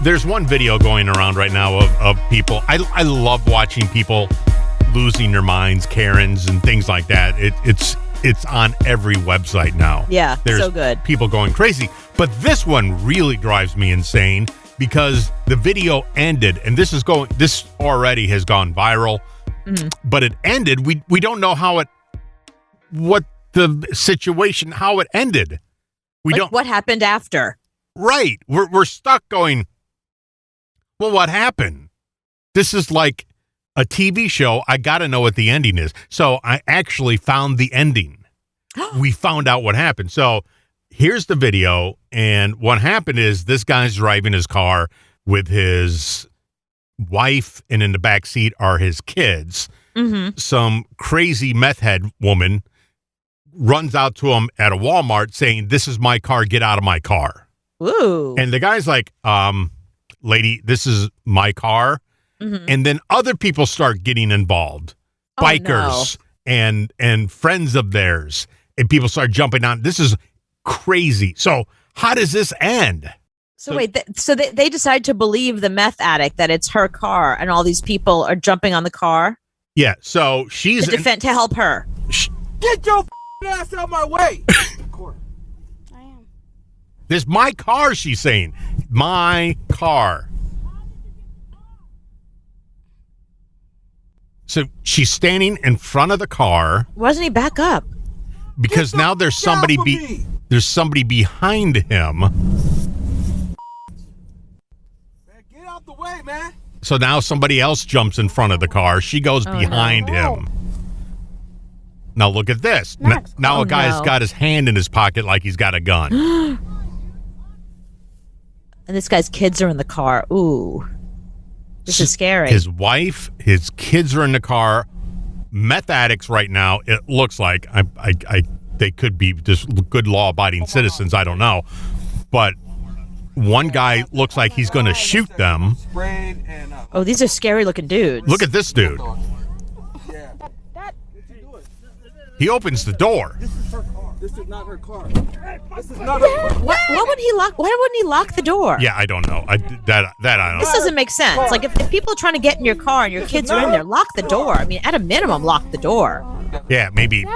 there's one video going around right now of people. I love watching people losing their minds, Karens and things like that. It's on every website now. Yeah, there's so good. People going crazy. But this one really drives me insane because the video ended, and this already has gone viral. Mm-hmm. But it ended. We don't know what the situation, how it ended. What happened after? Right. We're stuck going, well, what happened? This is like a TV show. I got to know what the ending is. So I actually found the ending. We found out what happened. So here's the video. And what happened is this guy's driving his car with his wife, and in the back seat are his kids. Mm-hmm. Some crazy meth head woman runs out to him at a Walmart saying, "This is my car. Get out of my car." Ooh. And the guy's like, lady, this is my car. Mm-hmm. And then other people start getting involved. Bikers and friends of theirs. And people start jumping on. This is crazy. So how does this end? So wait, so they decide to believe the meth addict that it's her car, and all these people are jumping on the car? Yeah, so she's... to help her. Get your ass out of my way! I am. This is my car, she's saying. My car. So she's standing in front of the car. Why doesn't he back up? Because now there's somebody behind him. Man, get out the way, man. So now somebody else jumps in front of the car. She goes behind him. Now look at this. Now a guy's got his hand in his pocket like he's got a gun. And this guy's kids are in the car. Ooh. This is scary. His wife, his kids are in the car. Meth addicts right now, it looks like. They could be just good law-abiding citizens. I don't know. But one guy looks like he's going to shoot them. Oh, these are scary-looking dudes. Look at this dude. He opens the door. This is not her car. This is not her car. What would he lock? Why wouldn't he lock the door? Yeah, I don't know. I don't know. This doesn't make sense. Like, if people are trying to get in your car and your kids are in there, lock the door. I mean, at a minimum, lock the door. Yeah, maybe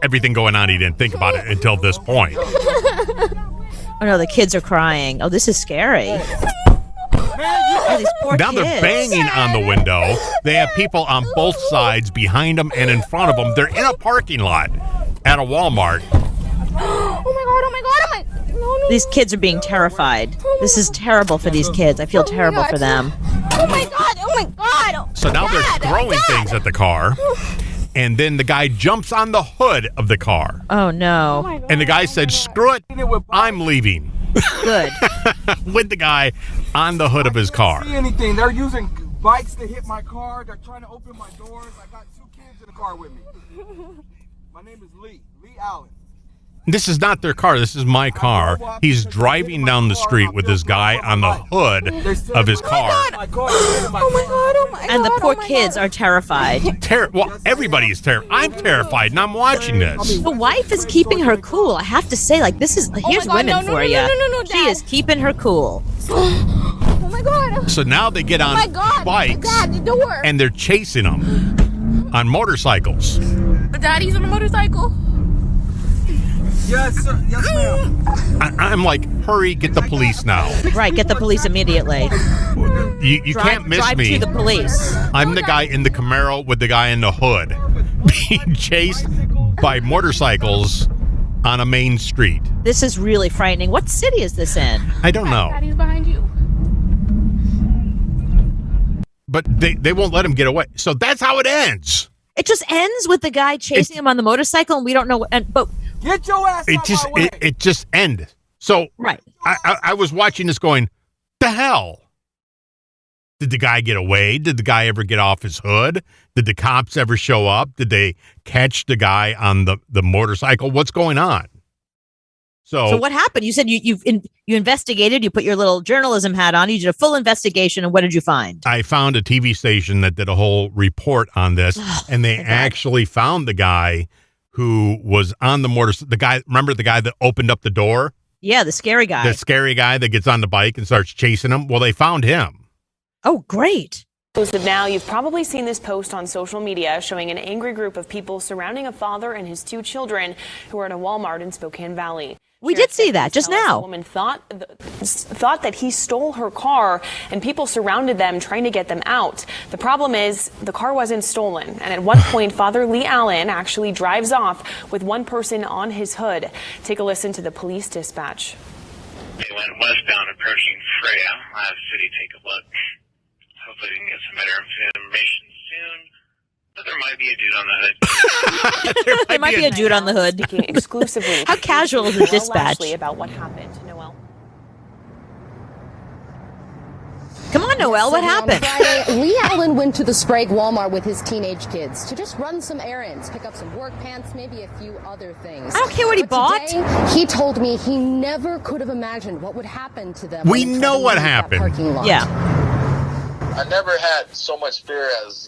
everything going on, he didn't think about it until this point. Oh, no, the kids are crying. Oh, this is scary. Oh, these poor Now kids. they're banging on the window. They have people on both sides, behind them and in front of them. They're in a parking lot at a Walmart. Oh my god. No. These kids are being terrified. This is terrible for these kids. I feel terrible for them. Oh my god. So now they're throwing things at the car. And then the guy jumps on the hood of the car. Oh, no. And the guy said, "Screw it, I'm leaving." Good. With the guy on the hood of his car. See anything? They're using bikes to hit my car. They're trying to open my doors. I got 2 kids in the car with me. My name is Lee Allen. This is not their car. This is my car. He's driving down the street with this guy on the hood of his car. Oh my god. And the poor kids are terrified. Well, everybody's terrified. I'm terrified, and I'm watching this. The wife is keeping her cool. I have to say, here's God, women no, for you. no, She Dad. is keeping her cool. Oh my god. So now they get on bikes, Dad, the door. and they're chasing them on motorcycles. Daddy's on a motorcycle. Yes, sir. Yes, ma'am. I'm like, hurry, get the police now. Right, get the police immediately. You can't miss drive me. to the police. I'm the guy in the Camaro with the guy in the hood being chased by motorcycles on a main street. This is really frightening. What city is this in? I don't know. Daddy's behind you. But they won't let him get away. So that's how it ends. It just ends with the guy chasing him on the motorcycle, and we don't know. But Get your ass out my way. It just ended. So right. I was watching this going, the hell? Did the guy get away? Did the guy ever get off his hood? Did the cops ever show up? Did they catch the guy on the motorcycle? What's going on? So what happened? You said you investigated. You put your little journalism hat on. You did a full investigation, and what did you find? I found a TV station that did a whole report on this, and they actually found the guy who was on the motorcycle. The guy, remember the guy that opened up the door? Yeah, the scary guy. The scary guy that gets on the bike and starts chasing him. Well, they found him. Oh, great. Posted now, you've probably seen this post on social media showing an angry group of people surrounding a father and his 2 children who are at a Walmart in Spokane Valley. We did see that just now. The woman thought that he stole her car, and people surrounded them trying to get them out. The problem is the car wasn't stolen, and at one point, Father Lee Allen actually drives off with one person on his hood. Take a listen to the police dispatch. They went westbound approaching Freya. I'll have the city take a look. Hopefully we can get some better information soon. But there might be a dude on the hood. There might be a dude on the hood. Speaking exclusively. How casual is the Noel dispatch? Lashley about what happened. Noel. Come on, Noel, what happened? On Friday, Lee Allen went to the Sprague Walmart with his teenage kids to just run some errands, pick up some work pants, maybe a few other things. I don't care what he bought. Today, he told me he never could have imagined what would happen to them. We when they know tried to what leave that happened. parking lot. Yeah. I never had so much fear as,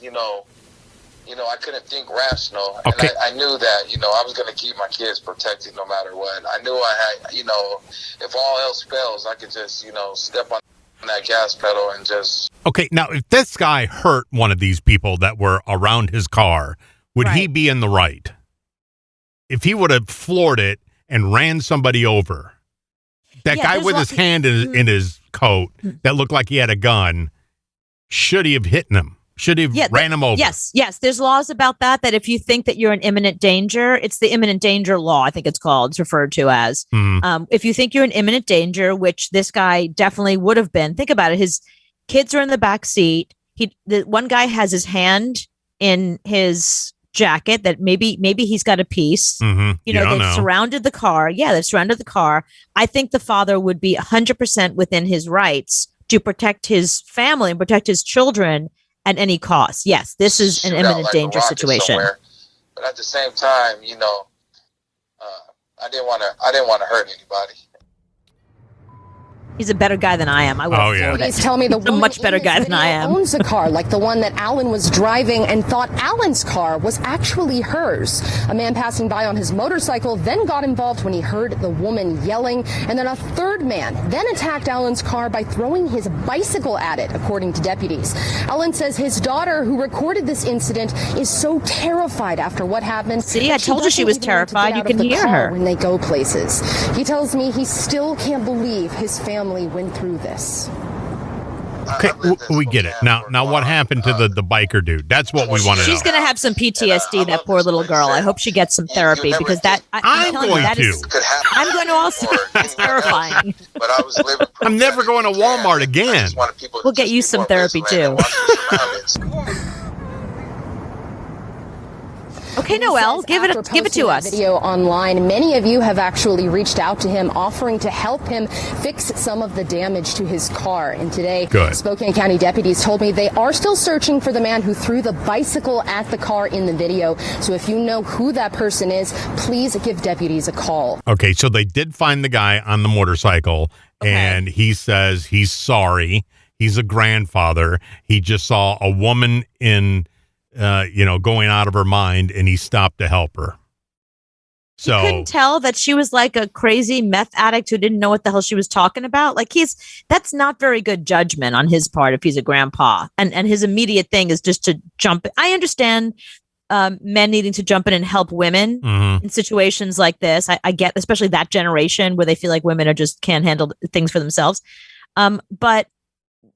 I couldn't think rational. Okay. And I knew that, I was going to keep my kids protected no matter what. I knew I had, if all else fails, I could just, step on that gas pedal and just... Okay, now if this guy hurt one of these people that were around his car, would he Right. be in the right? If he would have floored it and ran somebody over, that Yeah, guy there's with his hand in his coat that looked like he had a gun, should he have hit him? Should he have ran him over? Yes. There's laws about that if you think that you're in imminent danger, it's the imminent danger law, I think it's called, it's referred to as. Mhm. If you think you're in imminent danger, which this guy definitely would have been, think about it. His kids are in the back seat. The one guy has his hand in his jacket that maybe he's got a piece. Mhm. You don't They've know. surrounded the car. Yeah, they've surrounded the car. I think the father would be 100% within his rights to protect his family and protect his children at any cost. Yes, this is an shoot out imminent like a danger rocket situation. somewhere. But at the same time, I didn't want to hurt anybody. He's a better guy than I am. I would Oh, have yeah. floored it. Please tell me the He's a woman much in better this guy than I video am. owns a car like the one that Allen was driving and thought Allen's car was actually hers. A man passing by on his motorcycle then got involved when he heard the woman yelling, and then a third man then attacked Allen's car by throwing his bicycle at it, according to deputies. Allen says his daughter, who recorded this incident, is so terrified after what happened. See, I that told you she doesn't was even want to get terrified. You out of can the hear car her. when they go places. He tells me he still can't believe his family went through this. Okay, I've lived in we get it. Spokane Now for what a happened to while. the biker dude? That's what we want to know. She's going to have some PTSD, that poor little girl. I hope she gets some therapy because that I'm telling you, going that to. is- Could happen I'm going to also. or That's anyone else. terrifying. But I was living I'm never going to Walmart I again. just wanted people to We'll get just you be some more therapy, vigilant and too. watch their surroundings. Okay, He Noel, says give after it to posting that us. Video online. Many of you have actually reached out to him, offering to help him fix some of the damage to his car. And today, Good. Spokane County deputies told me they are still searching for the man who threw the bicycle at the car in the video. So if you know who that person is, please give deputies a call. Okay, so they did find the guy on the motorcycle, and he says he's sorry. He's a grandfather. He just saw a woman going out of her mind, and he stopped to help her. So You couldn't tell that she was like a crazy meth addict who didn't know what the hell she was talking about. Like that's not very good judgment on his part if he's a grandpa. And his immediate thing is just to jump. I understand men needing to jump in and help women Mhm. in situations like this. I get, especially that generation where they feel like women can't handle things for themselves. But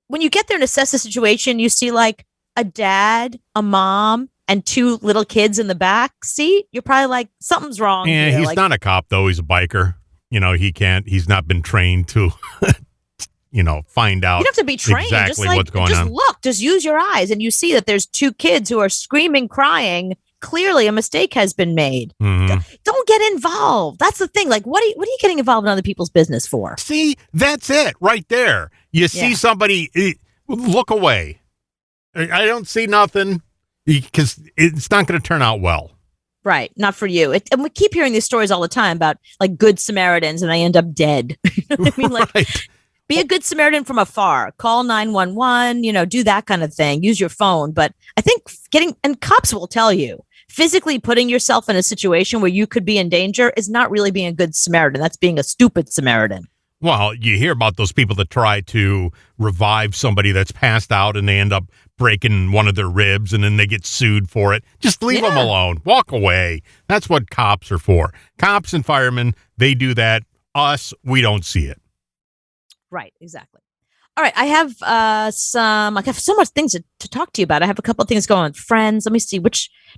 when you get there and assess the situation, you see like a dad, a mom, and 2 little kids in the back seat. You're probably like, something's wrong. Yeah, here. he's Like, not a cop though. He's a biker. He's not been trained to, find out. You don't have to be trained. exactly what's going just on. look, just use your eyes, and you see that there's 2 kids who are screaming, crying. Clearly, a mistake has been made. Mhm. Don't get involved. That's the thing. Like, what are you getting involved in other people's business for? See, that's it right there. You see Yeah. somebody, look away. I don't see nothing because it's not going to turn out well. Right, not for you. And we keep hearing these stories all the time about like good Samaritans, and they end up dead. You know what I mean? Like, Right. be a good Samaritan from afar. Call 911. Do that kind of thing. Use your phone. But I think and cops will tell you physically putting yourself in a situation where you could be in danger is not really being a good Samaritan. That's being a stupid Samaritan. Well, you hear about those people that try to revive somebody that's passed out and they end up breaking one of their ribs and then they get sued for it. Just leave them alone. Walk away. That's what cops are for. Cops and firemen, they do that. Us, we don't see it. Right, exactly. All right, I have so much things to talk to you about. I have a couple of things going on. Friends, let me see. Do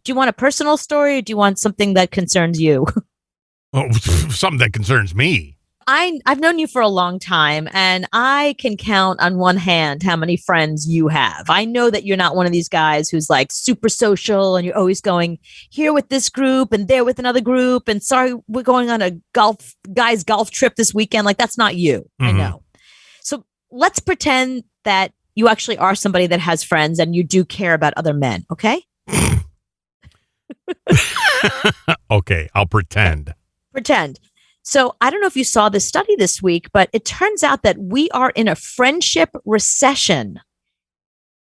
you want a personal story or do you want something that concerns you? Oh, something that concerns me. I've known you for a long time, and I can count on one hand how many friends you have. I know that you're not one of these guys who's like super social and you're always going here with this group and there with another group. And sorry, we're going on a guys golf trip this weekend. Like, that's not you. I know. So let's pretend that you actually are somebody that has friends and you do care about other men. Okay. Okay. I'll pretend. Pretend. So I don't know if you saw this study this week, but it turns out that we are in a friendship recession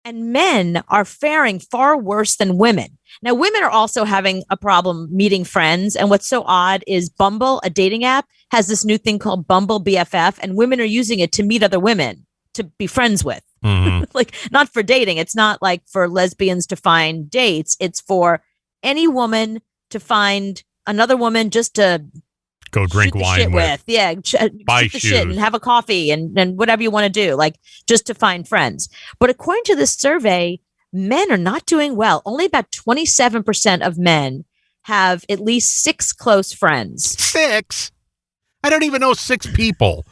and men are faring far worse than women. Now, women are also having a problem meeting friends. And what's so odd is Bumble, a dating app, has this new thing called Bumble BFF, and women are using it to meet other women to be friends with. Like, not for dating. It's not like for lesbians to find dates. It's for any woman to find another woman just to go drink wine with. Yeah, buy shoot the shit and have a coffee and whatever you want to do, like just to find friends. But according to this survey, men are not doing well. Only about 27% of men have at least 6 close friends. 6? I don't even know 6 people.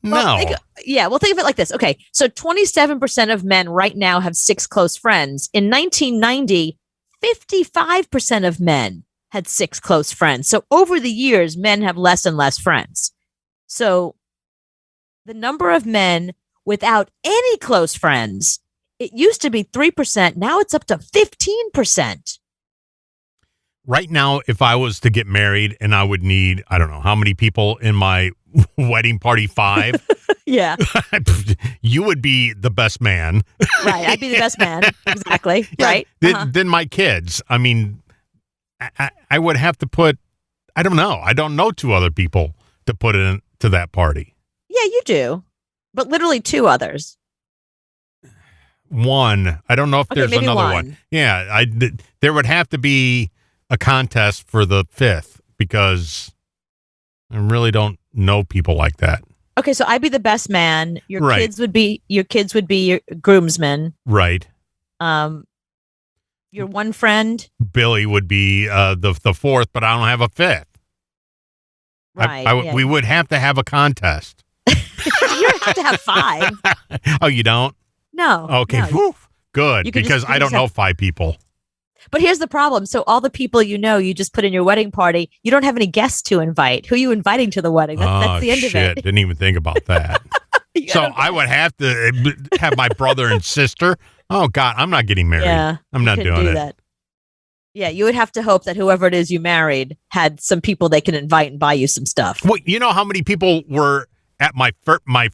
No. Well, think of it like this. Okay, so 27% of men right now have 6 close friends. In 1990, 55% of men had 6 close friends. So over the years, men have less and less friends. So the number of men without any close friends, it used to be 3%. Now it's up to 15%. Right now, if I was to get married and I would need, I don't know, how many people in my wedding party? 5? Yeah. You would be the best man. Right. I'd be the best man. Exactly. Yeah, right. Then my kids. I mean, I would have to put, I don't know. I don't know 2 other people to put into that party. Yeah, you do. But literally 2 others. 1. I don't know if there's another one. Yeah. There would have to be a contest for the 5th because I really don't know people like that. Okay, so I'd be the best man. Your Right. kids would be your groomsmen. Right. Your one friend. Billy would be the 4th, but I don't have a 5th. Right. We would have to have a contest. You don't have to have 5. Oh, you don't? No. Okay. no. Whew. Good. You could Because just- you I don't just know have- 5 people. But here's the problem. So all the people you just put in your wedding party, you don't have any guests to invite. Who are you inviting to the wedding? That's the end shit. of it. Didn't even think about that. So I would have to have my brother and sister. Oh, God, I'm not getting married. Yeah, I'm not couldn't doing do it. that. Yeah, you would have to hope that whoever it is you married had some people they can invite and buy you some stuff. Well, you know how many people were at my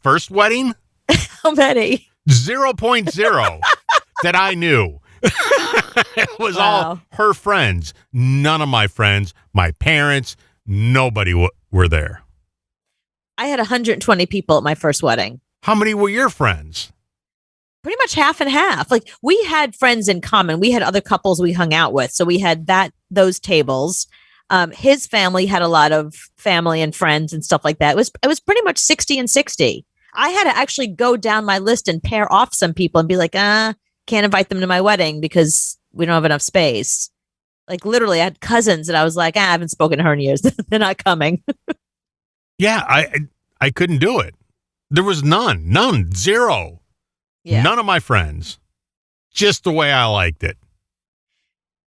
first wedding? How many? 0.0 that I knew. It was all her friends. None of my friends, my parents, nobody were there. I had 120 people at my first wedding. How many were your friends? Pretty much half and half. Like, we had friends in common. We had other couples we hung out with. So we had those tables. His family had a lot of family and friends and stuff like that. It was pretty much 60 and 60. I had to actually go down my list and pair off some people and be like, can't invite them to my wedding because we don't have enough space. Like, literally, I had cousins and I was like, I haven't spoken to her in years. They're not coming. Yeah, I couldn't do it. There was none, 0. Yeah. None of my friends. Just the way I liked it.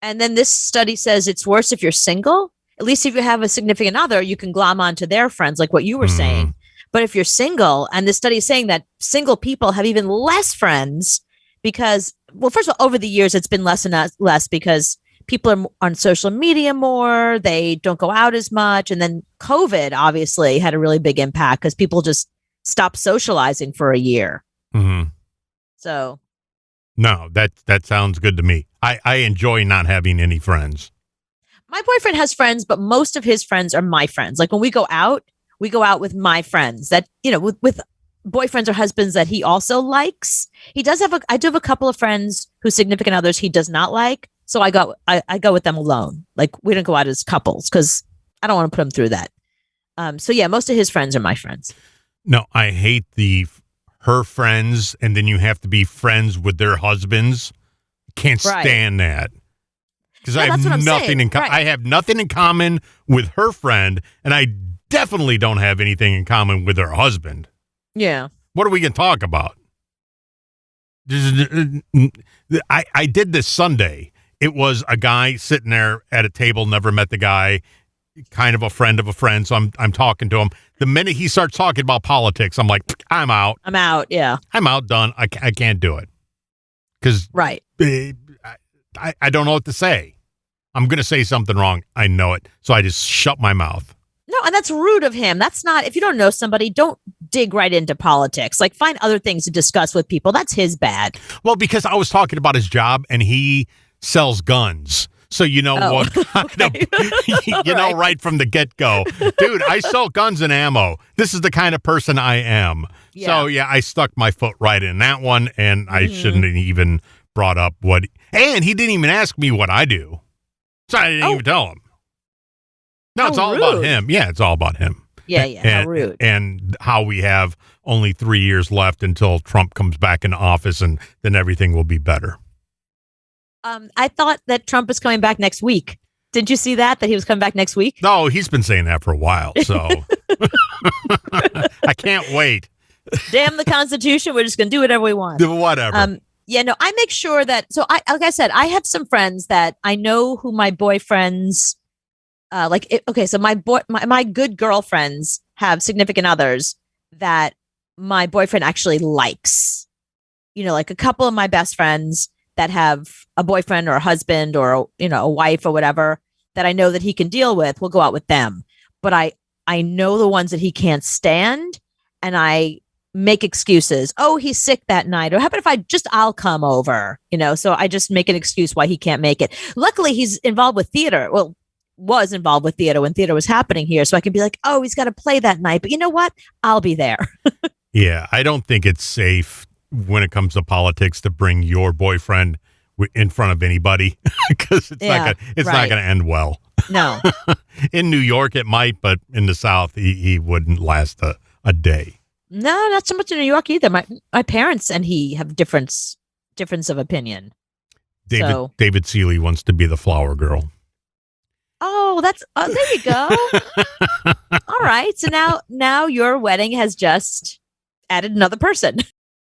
And then this study says it's worse if you're single. At least if you have a significant other, you can glom onto their friends, like what you were saying. But if you're single, and this study is saying that single people have even less friends because, well, first of all, over the years, it's been less and less because people are on social media more. They don't go out as much. And then COVID obviously had a really big impact because people just stopped socializing for a year. Mm-hmm. So No, that sounds good to me. I enjoy not having any friends. My boyfriend has friends, but most of his friends are my friends. Like when we go out with my friends that, with boyfriends or husbands that he also likes. I do have a couple of friends whose significant others he does not like. So I go with them alone. Like we don't go out as couples because I don't want to put him through that. So yeah, most of his friends are my friends. No, I hate her friends, and then you have to be friends with their husbands. Can't stand that. Because I have nothing in common. I have nothing in common with her friend, and I definitely don't have anything in common with her husband. Yeah. What are we going to talk about? I did this Sunday. It was a guy sitting there at a table, never met the guy, kind of a friend of a friend. So I'm talking to him. The minute he starts talking about politics, I'm like, I'm out. Yeah. I'm out, done. I can't do it. Because I don't know what to say. I'm going to say something wrong. I know it. So I just shut my mouth. No, and that's rude of him. That's not, if you don't know somebody, don't dig right into politics. Like find other things to discuss with people. That's his bad. Well, because I was talking about his job and he sells guns. So you know what kind of, right from the get-go. Dude, I sell guns and ammo. This is the kind of person I am. Yeah. So yeah, I stuck my foot right in that one, and I shouldn't have even brought up and he didn't even ask me what I do. So I didn't even tell him. No, it's all about him. Yeah, it's all about him. Yeah, how rude. And how we have only 3 years left until Trump comes back in office, and then everything will be better. I thought that Trump is coming back next week. Did you see that he was coming back next week? No, he's been saying that for a while, so I can't wait. Damn the Constitution. We're just going to do whatever we want. Whatever. Yeah, no, I make sure that, like I said, I have some friends that I know who my boyfriends, so my good girlfriends have significant others that my boyfriend actually likes. Like a couple of my best friends that have a boyfriend or a husband or, a wife or whatever that I know that he can deal with, we'll go out with them. But I know the ones that he can't stand, and I make excuses. Oh, he's sick that night. Or how about if I'll come over, so I just make an excuse why he can't make it. Luckily, he's involved with theater. Well, was involved with theater when theater was happening here. So I can be like, oh, he's got to play that night. But you know what? I'll be there. Yeah, I don't think it's safe when it comes to politics to bring your boyfriend in front of anybody because it's not going to end well. No. In New York, it might, but in the South, he wouldn't last a day. No, not so much in New York either. My parents and he have difference of opinion. David Seeley wants to be the flower girl. Oh, there you go. All right. So now your wedding has just added another person.